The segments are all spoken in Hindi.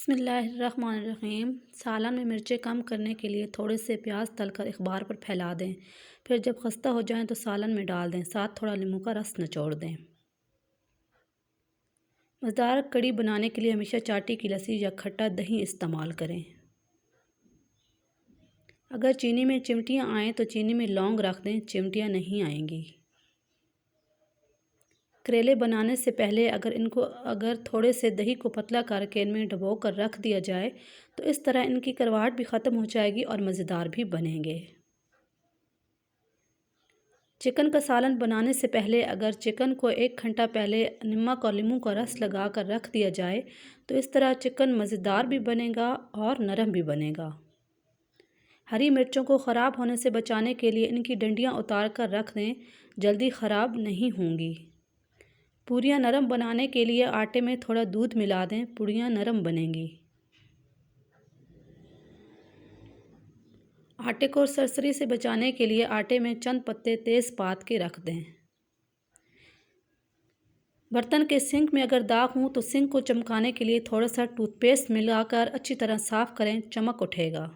बिस्मिल्लाहिर्रहमानिर्रहीम। सालन में मिर्चें कम करने के लिए थोड़े से प्याज तलकर अखबार पर फैला दें। फिर जब खस्ता हो जाएं तो सालन में डाल दें, साथ थोड़ा नींबू का रस निचोड़ दें। मज़ेदार कड़ी बनाने के लिए हमेशा चाटी की लस्सी या खट्टा दही इस्तेमाल करें। अगर चीनी में चिमटियाँ आएँ तो चीनी में लौंग रख दें, चिमटियाँ नहीं आएंगी। करेले बनाने से पहले अगर थोड़े से दही को पतला करके इनमें डुबो कर रख दिया जाए तो इस तरह इनकी करवाहट भी ख़त्म हो जाएगी और मज़ेदार भी बनेंगे। चिकन का सालन बनाने से पहले अगर चिकन को 1 घंटा पहले नमक और नींबू का रस लगा कर रख दिया जाए तो इस तरह चिकन मज़ेदार भी बनेगा और नरम भी बनेगा। हरी मिर्चों को ख़राब होने से बचाने के लिए इनकी डंडियाँ उतार कर रख दें, जल्दी ख़राब नहीं होंगी। पूरियाँ नरम बनाने के लिए आटे में थोड़ा दूध मिला दें, पूरियाँ नरम बनेंगी। आटे को सरसरी से बचाने के लिए आटे में चंद पत्ते तेज़पात के रख दें। बर्तन के सिंक में अगर दाग हो तो सिंक को चमकाने के लिए थोड़ा सा टूथपेस्ट मिलाकर अच्छी तरह साफ़ करें, चमक उठेगा।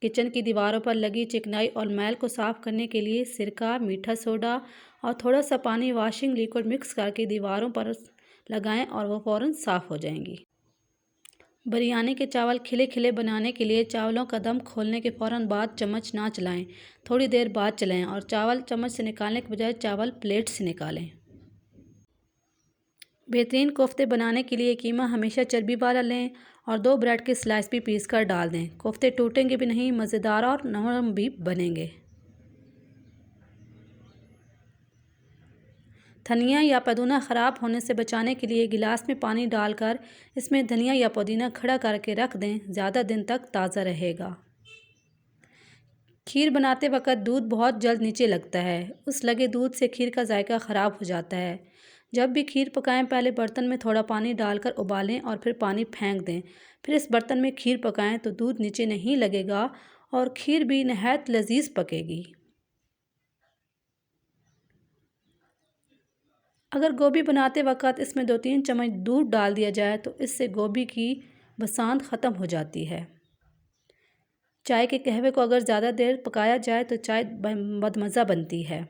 किचन की दीवारों पर लगी चिकनाई और मैल को साफ़ करने के लिए सिरका, मीठा सोडा और थोड़ा सा पानी वॉशिंग लिक्विड मिक्स करके दीवारों पर लगाएं और वो फ़ौरन साफ़ हो जाएंगी। बिरयानी के चावल खिले खिले बनाने के लिए चावलों का दम खोलने के फ़ौरन बाद चम्मच ना चलाएं, थोड़ी देर बाद चलाएं और चावल चम्मच से निकालने के बजाय चावल प्लेट से निकालें। बेहतरीन कोफ्ते बनाने के लिए कीमा हमेशा चर्बी वाला लें और 2 ब्रेड के स्लाइस भी पीस कर डाल दें। कोफ्ते टूटेंगे भी नहीं, मज़ेदार और नरम भी बनेंगे। धनिया या पुदीना ख़राब होने से बचाने के लिए गिलास में पानी डालकर इसमें धनिया या पुदीना खड़ा करके रख दें, ज़्यादा दिन तक ताज़ा रहेगा। खीर बनाते वक्त दूध बहुत जल्द नीचे लगता है, उस लगे दूध से खीर का जायका ख़राब हो जाता है। जब भी खीर पकाएं पहले बर्तन में थोड़ा पानी डालकर उबालें और फिर पानी फेंक दें। फिर इस बर्तन में खीर पकाएं तो दूध नीचे नहीं लगेगा और खीर भी नहायत लजीज पकेगी। अगर गोभी बनाते वक्त इसमें 2-3 चम्मच दूध डाल दिया जाए तो इससे गोभी की बसांत ख़त्म हो जाती है। चाय के कहवे को अगर ज़्यादा देर पकाया जाए तो चाय बदमज़ा बनती है।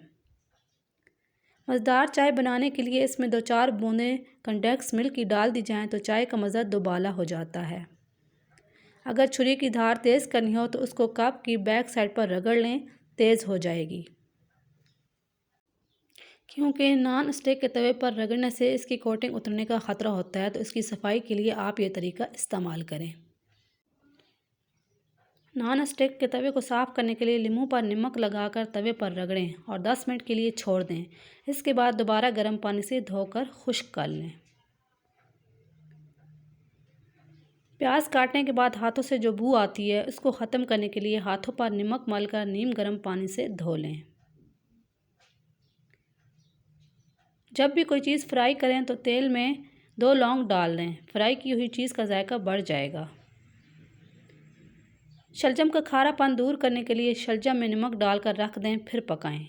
मज़ेदार चाय बनाने के लिए इसमें 2-4 बूंदें कंडेंस मिल्क की डाल दी जाएँ तो चाय का मज़ा दोबाला हो जाता है। अगर छुरी की धार तेज़ करनी हो तो उसको कप की बैक साइड पर रगड़ लें, तेज़ हो जाएगी। क्योंकि नॉन स्टिक के तवे पर रगड़ने से इसकी कोटिंग उतरने का ख़तरा होता है, तो इसकी सफाई के लिए आप ये तरीका इस्तेमाल करें। नॉन स्टिक के तवे को साफ़ करने के लिए लींबू पर नमक लगाकर तवे पर रगड़ें और 10 मिनट के लिए छोड़ दें। इसके बाद दोबारा गर्म पानी से धोकर खुश्क कर लें। प्याज काटने के बाद हाथों से जो बू आती है उसको ख़त्म करने के लिए हाथों पर नमक मलकर नीम गर्म पानी से धो लें। जब भी कोई चीज़ फ्राई करें तो तेल में 2 लौंग डाल दें, फ्राई की हुई चीज़ का जायका बढ़ जाएगा। शलजम का खारापन दूर करने के लिए शलजम में नमक डालकर रख दें, फिर पकाएं।